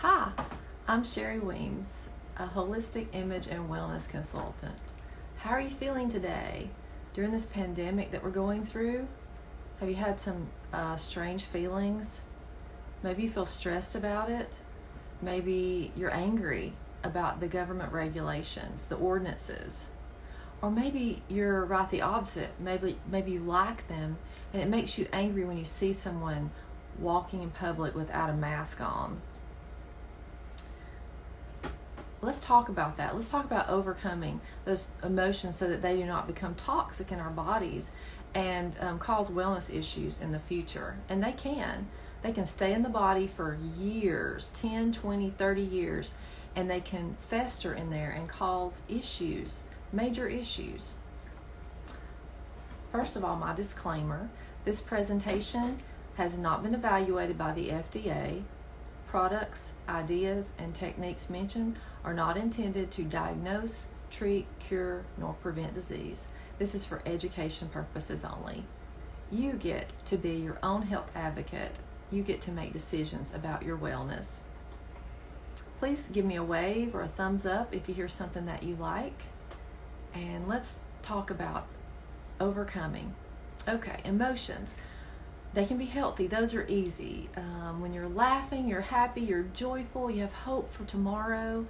Hi, I'm Sherry Weems, a holistic image and wellness consultant. How are you feeling today? During this pandemic that we're going through, have you had some strange feelings? Maybe you feel stressed about it. Maybe you're angry about the government regulations, the ordinances. Or maybe you're right the opposite. Maybe you like them and it makes you angry when you see someone walking in public without a mask on. Let's talk about that. Let's talk about overcoming those emotions so that they do not become toxic in our bodies and cause wellness issues in the future. And they can. They can stay in the body for years, 10, 20, 30 years, and they can fester in there and cause issues, major issues. First of all, my disclaimer, this presentation has not been evaluated by the FDA. Products, ideas, and techniques mentioned are not intended to diagnose, treat, cure, nor prevent disease. This is for education purposes only. You get to be your own health advocate. You get to make decisions about your wellness. Please give me a wave or a thumbs up if you hear something that you like. And let's talk about overcoming. Okay, emotions. They can be healthy. Those are easy. When you're laughing, you're happy, you're joyful, you have hope for tomorrow.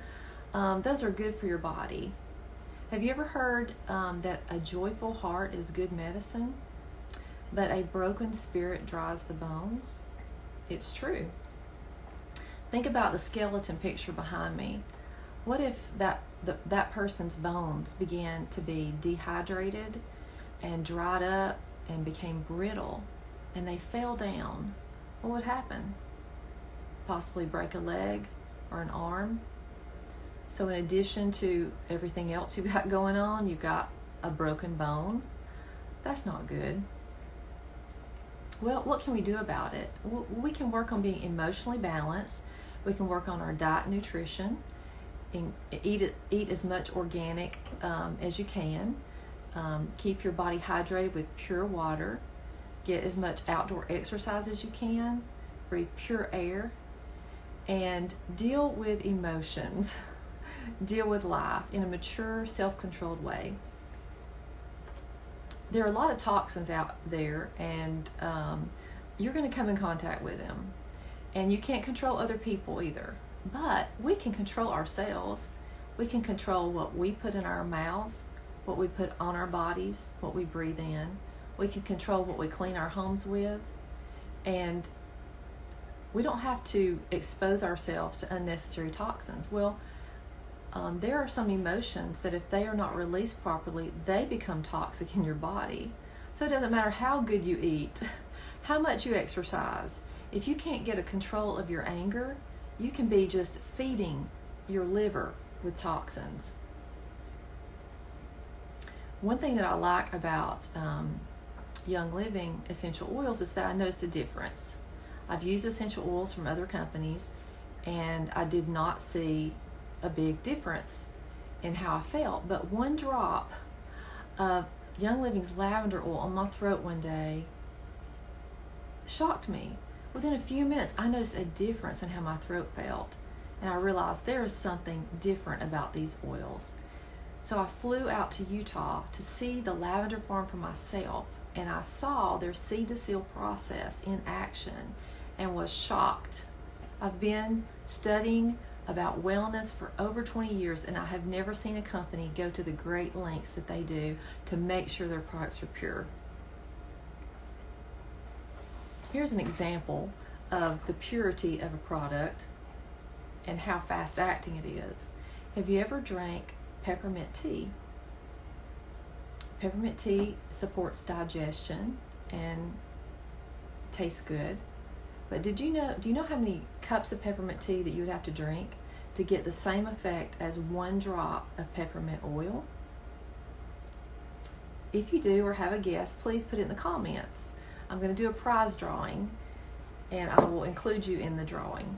Those are good for your body. Have you ever heard that a joyful heart is good medicine, but a broken spirit dries the bones? It's true. Think about the skeleton picture behind me. What if that person's bones began to be dehydrated and dried up and became brittle, and they fell down? What would happen? Possibly break a leg or an arm. So in addition to everything else you've got going on, you've got a broken bone. That's not good. Well, what can we do about it? We can work on being emotionally balanced. We can work on our diet and nutrition. And eat as much organic as you can. Keep your body hydrated with pure water. Get as much outdoor exercise as you can. Breathe pure air. And deal with emotions. Deal with life in a mature, self-controlled way. There are a lot of toxins out there, and you're going to come in contact with them. And you can't control other people either. But we can control ourselves. We can control what we put in our mouths, what we put on our bodies, what we breathe in. We can control what we clean our homes with. And we don't have to expose ourselves to unnecessary toxins. Well, there are some emotions that if they are not released properly, they become toxic in your body. So it doesn't matter how good you eat, how much you exercise. If you can't get a control of your anger, you can be just feeding your liver with toxins. One thing that I like about Young Living essential oils is that I noticed a difference. I've used essential oils from other companies, and I did not see a big difference in how I felt. But one drop of Young Living's lavender oil on my throat one day shocked me. Within a few minutes, I noticed a difference in how my throat felt, and I realized there is something different about these oils. So I flew out to Utah to see the lavender farm for myself, and I saw their seed to seal process in action and was shocked. I've been studying about wellness for over 20 years, and I have never seen a company go to the great lengths that they do to make sure their products are pure. Here's an example of the purity of a product and how fast acting it is. Have you ever drank peppermint tea? Peppermint tea supports digestion and tastes good. But do you know how many cups of peppermint tea that you would have to drink to get the same effect as one drop of peppermint oil? If you do or have a guess, please put it in the comments. I'm going to do a prize drawing, and I will include you in the drawing.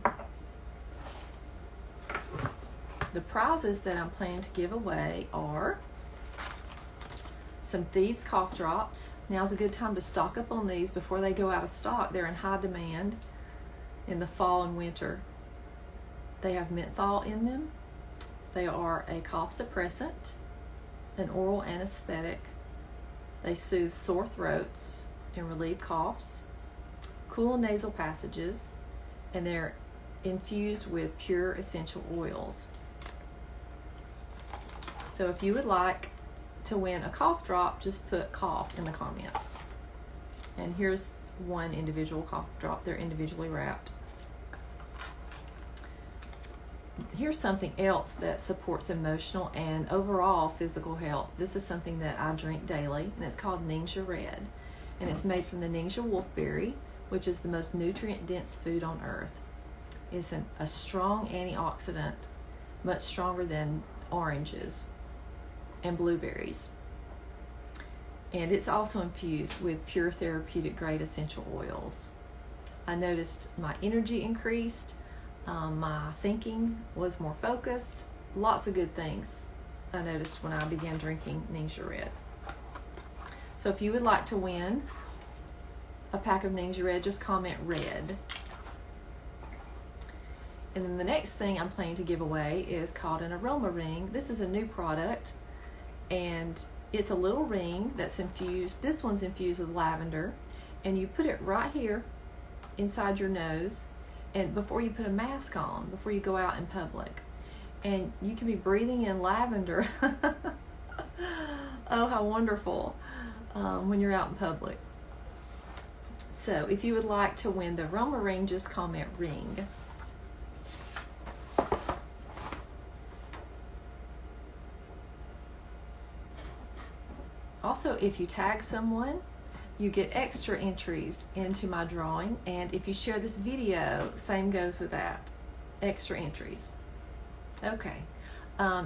The prizes that I'm planning to give away are some Thieves Cough Drops. Now's a good time to stock up on these before they go out of stock. They're in high demand in the fall and winter. They have menthol in them. They are a cough suppressant, an oral anesthetic. They soothe sore throats and relieve coughs, cool nasal passages, and they're infused with pure essential oils. So if you would like to win a cough drop, just put cough in the comments. And here's one individual cough drop. They're individually wrapped. Here's something else that supports emotional and overall physical health. This is something that I drink daily, and it's called Ningxia Red. And it's made from the Ningxia wolfberry, which is the most nutrient-dense food on earth. It's a strong antioxidant, much stronger than oranges and blueberries. And it's also infused with pure therapeutic grade essential oils. I noticed my energy increased, my thinking was more focused, lots of good things I noticed when I began drinking Ningxia Red. So if you would like to win a pack of Ningxia Red, just comment red. And then the next thing I'm planning to give away is called an aroma ring. This is a new product, and it's a little ring that's infused. This one's infused with lavender, and you put it right here inside your nose, and before you put a mask on, before you go out in public, and you can be breathing in lavender. Oh, how wonderful when you're out in public. So if you would like to win the aroma ring, just comment ring. Also, if you tag someone, you get extra entries into my drawing, and if you share this video, same goes with that, extra entries. Okay,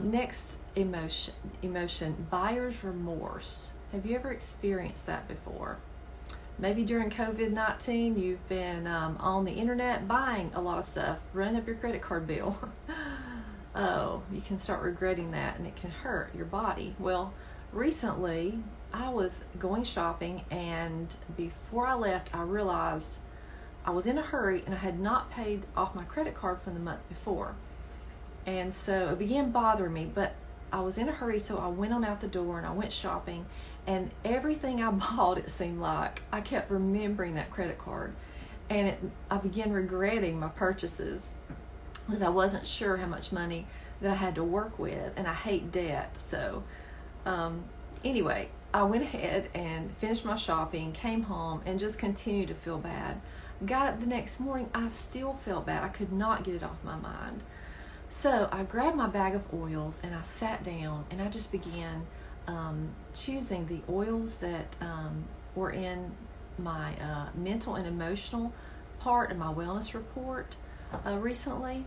next emotion, buyer's remorse. Have you ever experienced that before? Maybe during COVID-19, you've been on the internet buying a lot of stuff, run up your credit card bill. Oh, you can start regretting that, and it can hurt your body. Well, recently, I was going shopping, and before I left, I realized I was in a hurry and I had not paid off my credit card from the month before. And so it began bothering me, but I was in a hurry, so I went on out the door and I went shopping, and everything I bought, it seemed like, I kept remembering that credit card. And I began regretting my purchases because I wasn't sure how much money that I had to work with, and I hate debt. So anyway, I went ahead and finished my shopping, came home, and just continued to feel bad. Got up the next morning, I still felt bad. I could not get it off my mind. So I grabbed my bag of oils and I sat down and I just began choosing the oils that were in my mental and emotional part of my wellness report recently.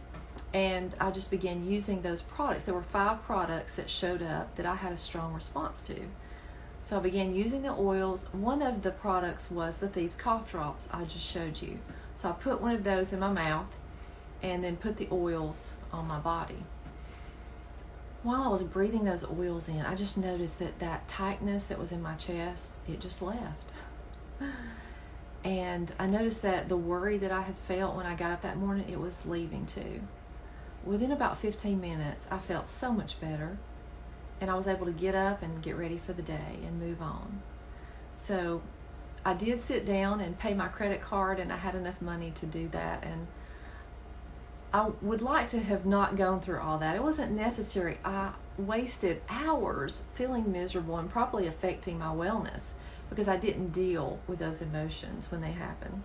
And I just began using those products. There were 5 products that showed up that I had a strong response to. So I began using the oils. One of the products was the Thieves Cough Drops I just showed you. So I put one of those in my mouth and then put the oils on my body. While I was breathing those oils in, I just noticed that that tightness that was in my chest, it just left. And I noticed that the worry that I had felt when I got up that morning, it was leaving too. Within about 15 minutes, I felt so much better, and I was able to get up and get ready for the day and move on. So I did sit down and pay my credit card, and I had enough money to do that. And I would like to have not gone through all that. It wasn't necessary. I wasted hours feeling miserable and probably affecting my wellness because I didn't deal with those emotions when they happen.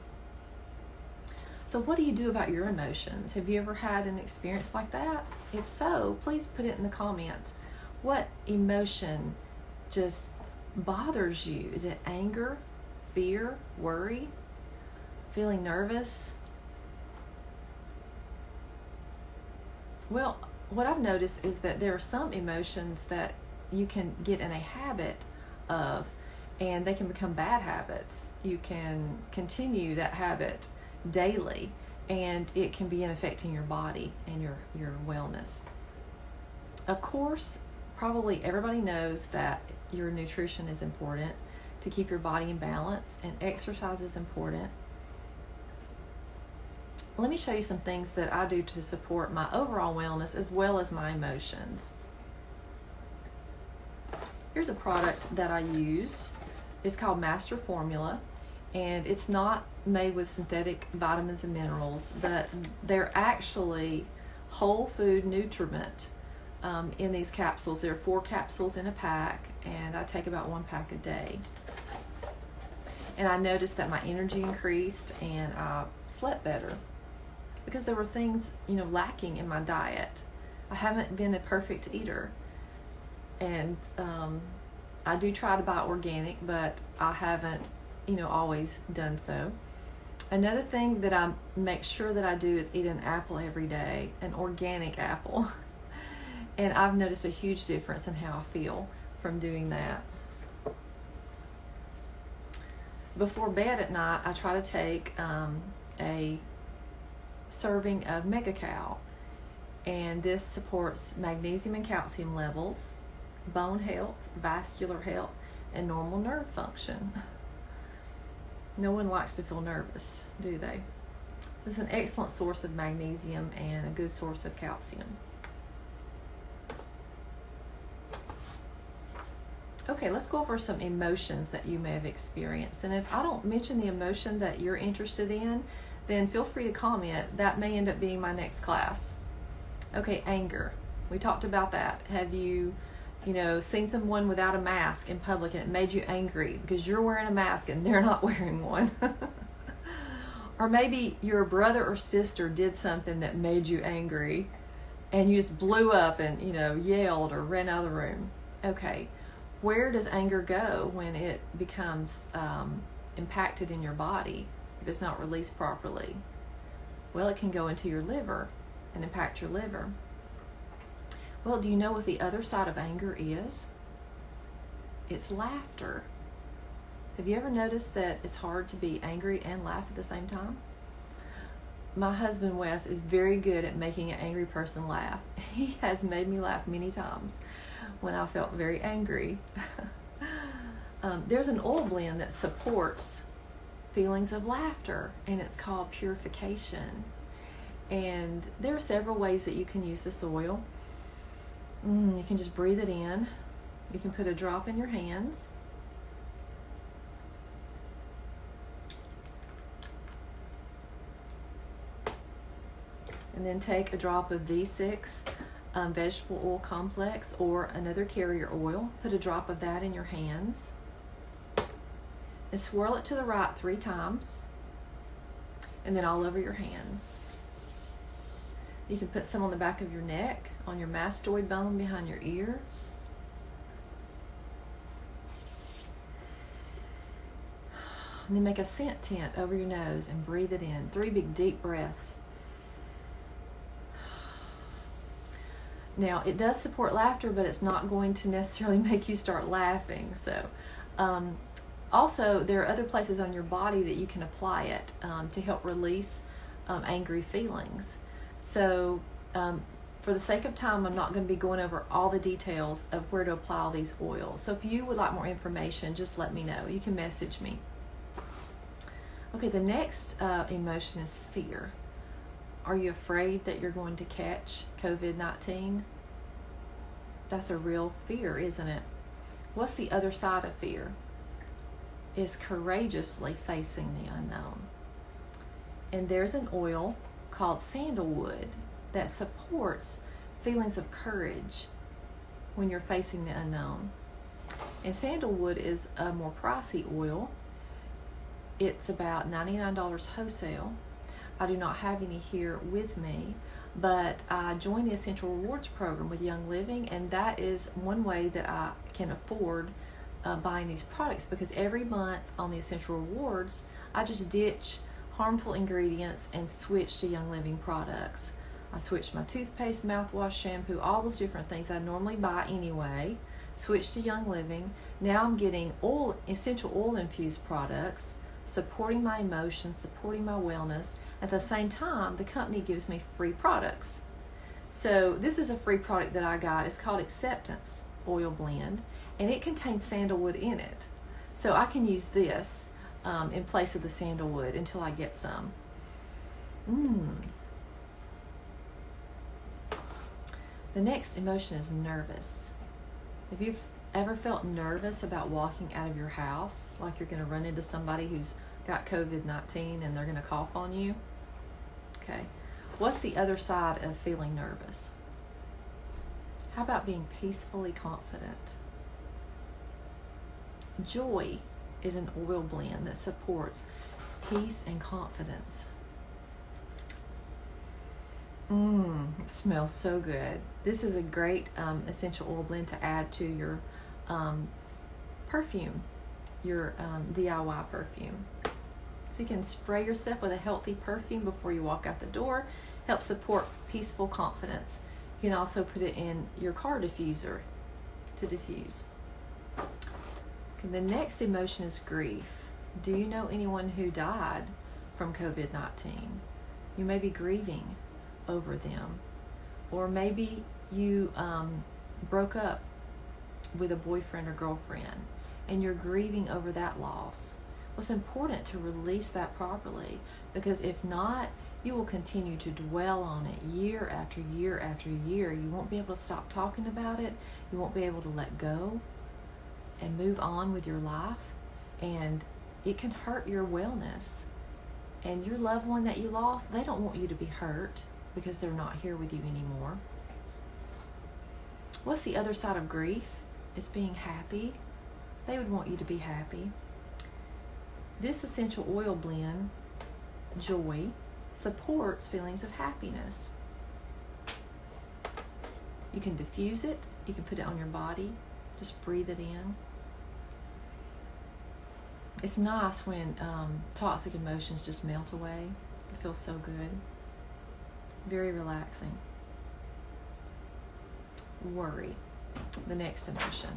So what do you do about your emotions? Have you ever had an experience like that? If so, please put it in the comments. What emotion just bothers you? Is it anger, fear, worry, feeling nervous? Well, what I've noticed is that there are some emotions that you can get in a habit of, and they can become bad habits. You can continue that habit daily, and it can begin affecting your body and your wellness. Of course, probably everybody knows that your nutrition is important to keep your body in balance, and exercise is important. let me show you some things that I do to support my overall wellness as well as my emotions. Here's a product that I use. It's called Master Formula, and it's not made with synthetic vitamins and minerals, but they're actually whole food nutriment in these capsules. There are 4 capsules in a pack, and I take about 1 pack a day. And I noticed that my energy increased and I slept better because there were things, lacking in my diet. I haven't been a perfect eater, and I do try to buy organic, but I haven't, always done so. Another thing that I make sure that I do is eat an apple every day, an organic apple. And I've noticed a huge difference in how I feel from doing that. Before bed at night, I try to take a serving of Mega-Cal, and this supports magnesium and calcium levels, bone health, vascular health, and normal nerve function. No one likes to feel nervous, do they? This is an excellent source of magnesium and a good source of calcium. Okay, let's go over some emotions that you may have experienced. And if I don't mention the emotion that you're interested in, then feel free to comment. That may end up being my next class. Okay, anger. We talked about that. Have you, seen someone without a mask in public and it made you angry because you're wearing a mask and they're not wearing one? Or maybe your brother or sister did something that made you angry and you just blew up and, yelled or ran out of the room. Okay. Where does anger go when it becomes impacted in your body if it's not released properly? Well, it can go into your liver and impact your liver. Well, do you know what the other side of anger is? It's laughter. Have you ever noticed that it's hard to be angry and laugh at the same time? My husband, Wes, is very good at making an angry person laugh. He has made me laugh many times when I felt very angry. There's an oil blend that supports feelings of laughter, and it's called Purification. And there are several ways that you can use this oil. You can just breathe it in. You can put a drop in your hands. And then take a drop of V6 vegetable oil complex or another carrier oil. Put a drop of that in your hands. And swirl it to the right 3 times. And then all over your hands. You can put some on the back of your neck, on your mastoid bone behind your ears. And then make a scent tent over your nose and breathe it in. 3 big deep breaths. Now, it does support laughter, but it's not going to necessarily make you start laughing. So, also, there are other places on your body that you can apply it to help release angry feelings. So, for the sake of time, I'm not going to be going over all the details of where to apply all these oils. So, if you would like more information, just let me know. You can message me. Okay, the next emotion is fear. Are you afraid that you're going to catch COVID-19? That's a real fear, isn't it? What's the other side of fear? Is courageously facing the unknown. And there's an oil called sandalwood that supports feelings of courage when you're facing the unknown. And sandalwood is a more pricey oil. It's about $99 wholesale. I do not have any here with me, but I joined the Essential Rewards program with Young Living, and that is one way that I can afford buying these products, because every month on the Essential Rewards, I just ditch harmful ingredients and switch to Young Living products. I switched my toothpaste, mouthwash, shampoo, all those different things I normally buy anyway, switched to Young Living. Now I'm getting essential oil infused products, supporting my emotions, supporting my wellness. At the same time, the company gives me free products. So this is a free product that I got. It's called Acceptance Oil Blend, and it contains sandalwood in it. So I can use this in place of the sandalwood until I get some. Mm. The next emotion is nervous. Have you ever felt nervous about walking out of your house, like you're going to run into somebody who's got COVID-19 and they're going to cough on you? Okay. What's the other side of feeling nervous? How about being peacefully confident? Joy is an oil blend that supports peace and confidence. It smells so good. This is a great essential oil blend to add to your perfume, your DIY perfume. So you can spray yourself with a healthy perfume before you walk out the door. Help support peaceful confidence. You can also put it in your car diffuser to diffuse. Okay, the next emotion is grief. Do you know anyone who died from COVID-19? You may be grieving over them. Or maybe you broke up with a boyfriend or girlfriend and you're grieving over that loss. Well, it's important to release that properly, because if not, you will continue to dwell on it year after year after year. You won't be able to stop talking about it. You won't be able to let go and move on with your life, and it can hurt your wellness. And your loved one that you lost, they don't want you to be hurt because they're not here with you anymore. What's the other side of grief? It's being happy. They would want you to be happy. This essential oil blend, Joy, supports feelings of happiness. You can diffuse it. You can put it on your body. Just breathe it in. It's nice when toxic emotions just melt away. It feels so good. Very relaxing. Worry, the next emotion.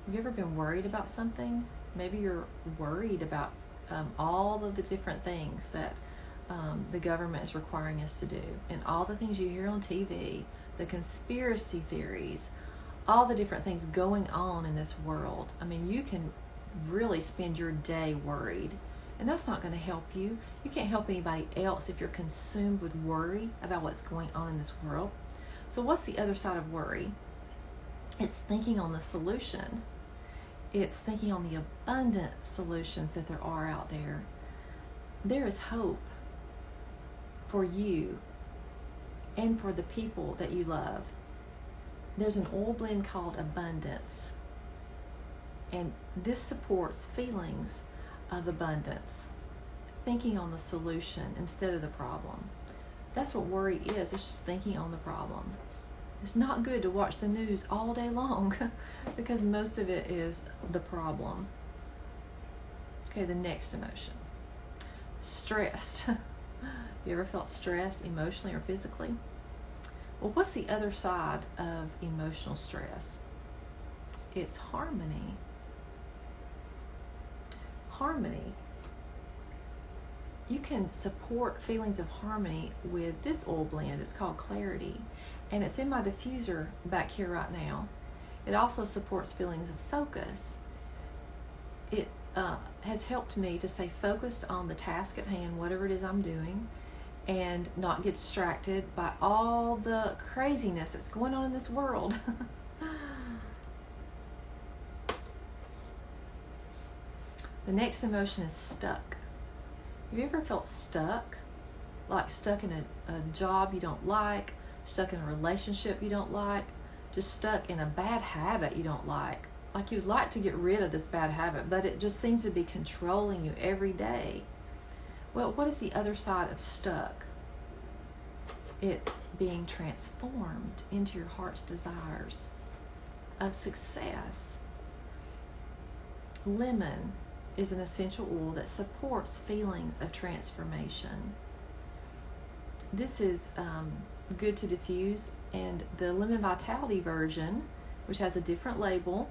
Have you ever been worried about something? Maybe you're worried about all of the different things that the government is requiring us to do, and all the things you hear on TV, the conspiracy theories, all the different things going on in this world. I mean, you can really spend your day worried, and that's not going to help you. You can't help anybody else if you're consumed with worry about what's going on in this world. So what's the other side of worry? It's thinking on the solution. It's thinking on the abundant solutions that there are out there. There is hope for you and for the people that you love. There's an oil blend called Abundance, and this supports feelings of abundance, thinking on the solution instead of the problem. That's what worry is. It's just thinking on the problem. It's not good to watch the news all day long because most of it is the problem. Okay, the next emotion. Stressed. You ever felt stressed emotionally or physically? Well, what's the other side of emotional stress? It's harmony. Harmony. You can support feelings of harmony with this oil blend. It's called Clarity, and it's in my diffuser back here right now. It also supports feelings of focus. It has helped me to stay focused on the task at hand, whatever it is I'm doing, and not get distracted by all the craziness that's going on in this world. The next emotion is stuck. Have you ever felt stuck? Like stuck in a job you don't like, stuck in a relationship you don't like, just stuck in a bad habit you don't like. Like you'd like to get rid of this bad habit, but it just seems to be controlling you every day. Well, what is the other side of stuck? It's being transformed into your heart's desires of success. Lemon is an essential oil that supports feelings of transformation. This is good to diffuse, and the Lemon Vitality version, which has a different label,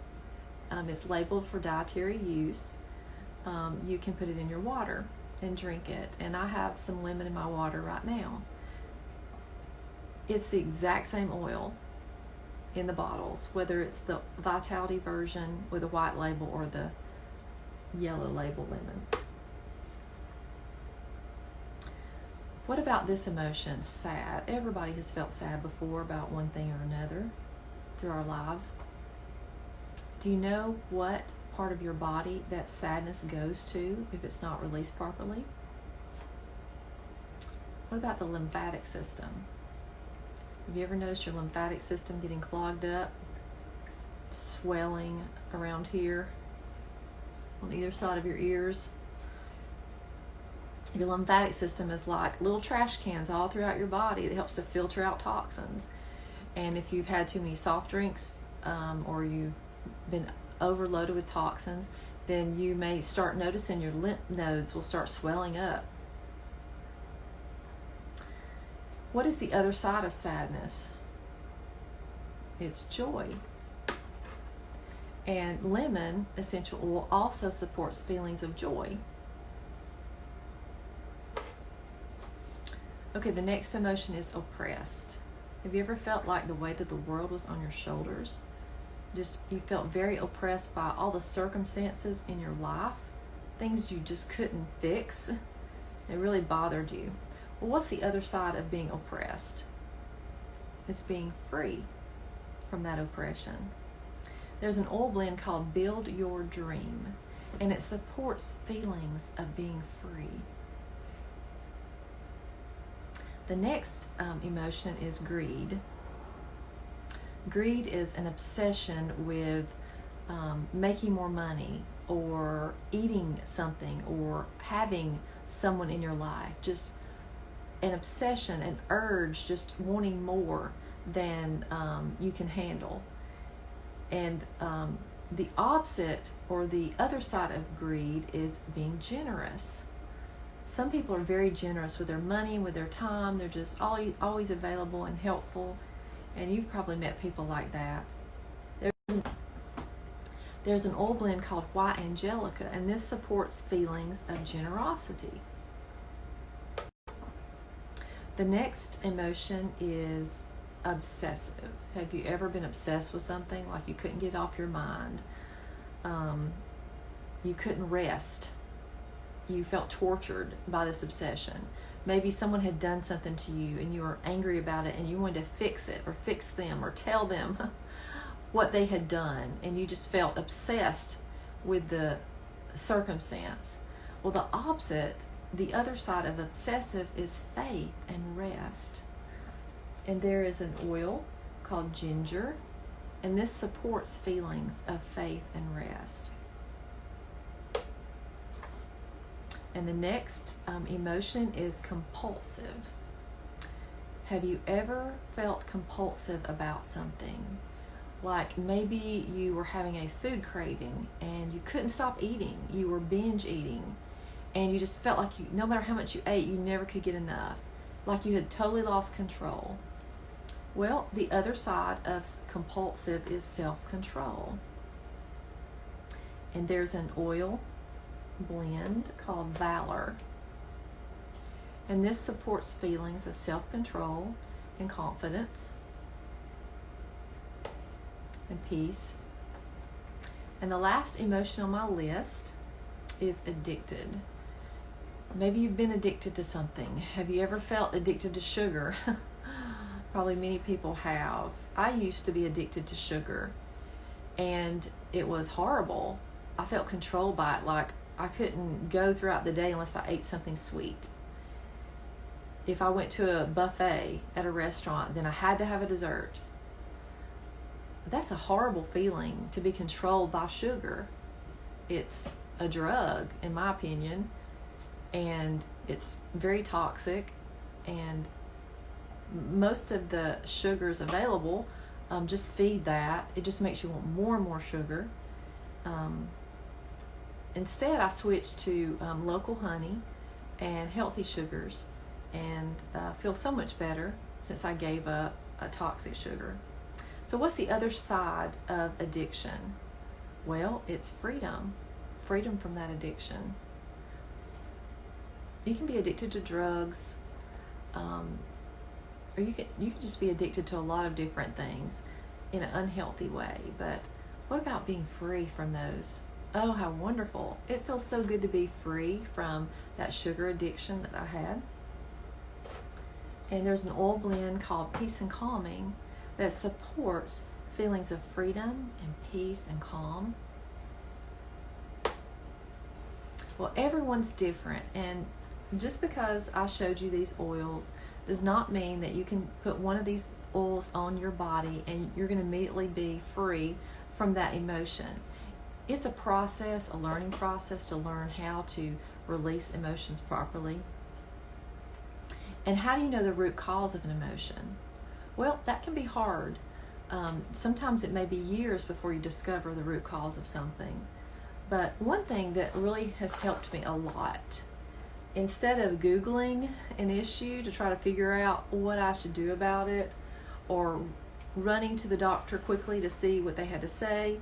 it's labeled for dietary use. You can put it in your water and drink it, and I have some lemon in my water right now. It's the exact same oil in the bottles, whether it's the Vitality version with a white label or the yellow label lemon. What about this emotion, sad? Everybody has felt sad before about one thing or another through our lives. Do you know what part of your body that sadness goes to if it's not released properly? What about the lymphatic system? Have you ever noticed your lymphatic system getting clogged up, swelling around here on either side of your ears? Your lymphatic system is like little trash cans all throughout your body that helps to filter out toxins. And if you've had too many soft drinks or you've been overloaded with toxins, then you may start noticing your lymph nodes will start swelling up. What is the other side of sadness? It's joy. And lemon essential oil also supports feelings of joy. Okay, the next emotion is oppressed. Have you ever felt like the weight of the world was on your shoulders? Just you felt very oppressed by all the circumstances in your life, things you just couldn't fix. It really bothered you. Well, what's the other side of being oppressed? It's being free from that oppression. There's an oil blend called Build Your Dream, and it supports feelings of being free. The next emotion is greed. Greed is an obsession with making more money or eating something or having someone in your life. Just an obsession, an urge, just wanting more than you can handle. And the opposite or the other side of greed is being generous. Some people are very generous with their money, with their time. They're just always available and helpful. And you've probably met people like that. There's an oil blend called White Angelica, and this supports feelings of generosity. The next emotion is obsessive. Have you ever been obsessed with something, like you couldn't get it off your mind? You couldn't rest. You felt tortured by this obsession. Maybe someone had done something to you and you were angry about it and you wanted to fix it or fix them or tell them what they had done, and you just felt obsessed with the circumstance. Well, the opposite, the other side of obsessive, is faith and rest. And there is an oil called ginger, and this supports feelings of faith and rest. And the next emotion is compulsive. Have you ever felt compulsive about something? Like maybe you were having a food craving and you couldn't stop eating. You were binge eating and you just felt like no matter how much you ate, you never could get enough. Like you had totally lost control. Well, the other side of compulsive is self-control. And there's an oil blend called Valor. And this supports feelings of self-control and confidence and peace. And the last emotion on my list is addicted. Maybe you've been addicted to something. Have you ever felt addicted to sugar? Probably many people have. I used to be addicted to sugar, and it was horrible. I felt controlled by it. Like I couldn't go throughout the day unless I ate something sweet. If I went to a buffet at a restaurant, then I had to have a dessert. That's a horrible feeling, to be controlled by sugar. It's a drug, in my opinion, and it's very toxic, and most of the sugars available just feed that. It just makes you want more and more sugar. Instead, I switched to local honey and healthy sugars, and feel so much better since I gave up a toxic sugar. So what's the other side of addiction? Well, it's freedom. Freedom from that addiction. You can be addicted to drugs, or you can just be addicted to a lot of different things in an unhealthy way. But what about being free from those? Oh, how wonderful. It feels so good to be free from that sugar addiction that I had. And there's an oil blend called Peace and Calming that supports feelings of freedom and peace and calm. Well, everyone's different, and just because I showed you these oils does not mean that you can put one of these oils on your body and you're going to immediately be free from that emotion. It's a process, a learning process to learn how to release emotions properly. And how do you know the root cause of an emotion? Well, that can be hard. Sometimes it may be years before you discover the root cause of something. But one thing that really has helped me a lot, instead of Googling an issue to try to figure out what I should do about it, or running to the doctor quickly to see what they had to say,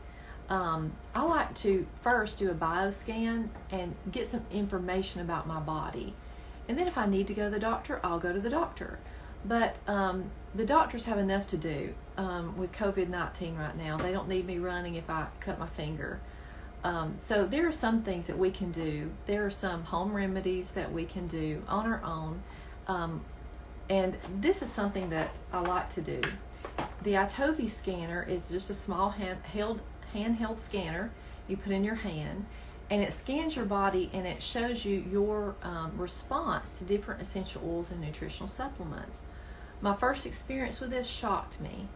I like to first do a bioscan and get some information about my body. And then if I need to go to the doctor, I'll go to the doctor. But the doctors have enough to do with COVID-19 right now. They don't need me running if I cut my finger. So there are some things that we can do. There are some home remedies that we can do on our own. And this is something that I like to do. The Itovy scanner is just a small handheld scanner you put in your hand, and it scans your body and it shows you your response to different essential oils and nutritional supplements. My first experience with this shocked me.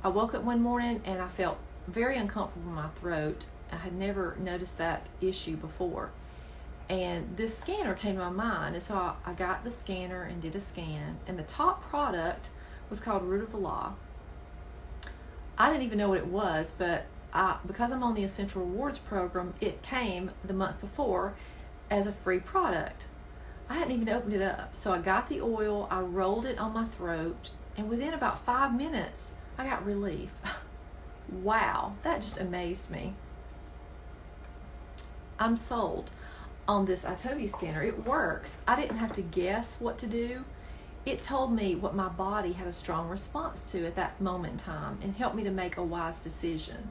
I woke up one morning and I felt very uncomfortable in my throat. I had never noticed that issue before. And this scanner came to my mind, and so I got the scanner and did a scan, and the top product was called Root of Allah. I didn't even know what it was, but because I'm on the Essential Rewards program, it came the month before as a free product. I hadn't even opened it up. So I got the oil, I rolled it on my throat, and within about 5 minutes, I got relief. Wow, that just amazed me. I'm sold on this Itovy scanner. It works. I didn't have to guess what to do. It told me what my body had a strong response to at that moment in time and helped me to make a wise decision.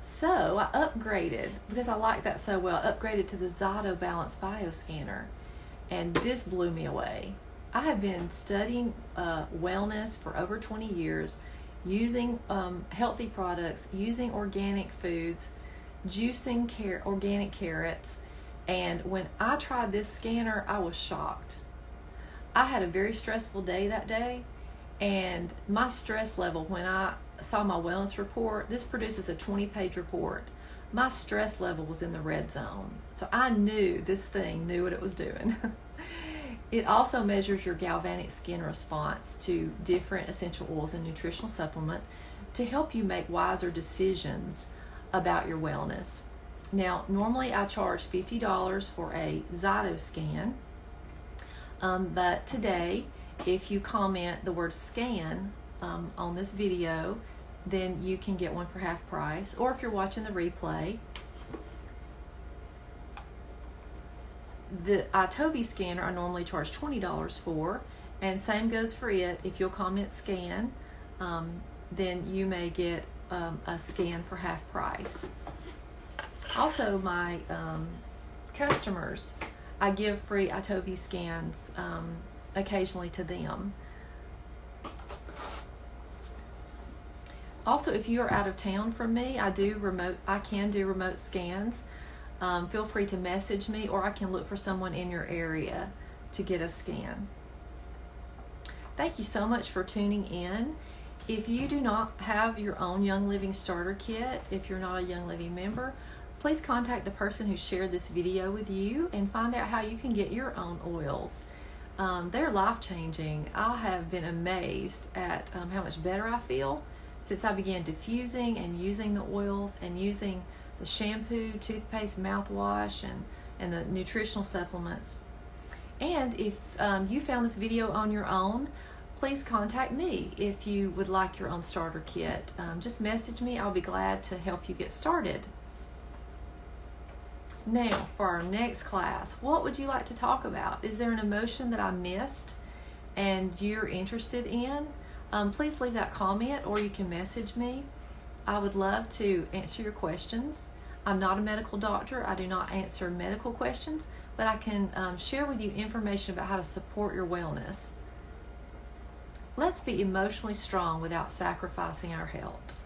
So I upgraded, because I liked that so well, I upgraded to the Zato Balance Bioscanner, and this blew me away. I have been studying wellness for over 20 years, using healthy products, using organic foods, juicing organic carrots, and when I tried this scanner, I was shocked. I had a very stressful day that day, and my stress level, when I saw my wellness report, this produces a 20-page report. My stress level was in the red zone. So I knew this thing knew what it was doing. It also measures your galvanic skin response to different essential oils and nutritional supplements to help you make wiser decisions about your wellness. Now, normally I charge $50 for a Zato scan, but today, if you comment the word scan on this video, then you can get one for half price. Or if you're watching the replay, the Itovy scanner I normally charge $20 for, and same goes for it. If you'll comment scan, then you may get a scan for half price. Also, my customers, I give free Itovy scans occasionally to them. Also, if you're out of town from me, I can do remote scans. Feel free to message me, or I can look for someone in your area to get a scan. Thank you so much for tuning in. If you do not have your own Young Living starter kit, if you're not a Young Living member, please contact the person who shared this video with you and find out how you can get your own oils. They're life-changing. I have been amazed at how much better I feel since I began diffusing and using the oils and using the shampoo, toothpaste, mouthwash, and the nutritional supplements. And if you found this video on your own, please contact me if you would like your own starter kit. Just message me. I'll be glad to help you get started. Now, for our next class, what would you like to talk about? Is there an emotion that I missed and you're interested in? Please leave that comment, or you can message me. I would love to answer your questions. I'm not a medical doctor. I do not answer medical questions, but I can share with you information about how to support your wellness. Let's be emotionally strong without sacrificing our health.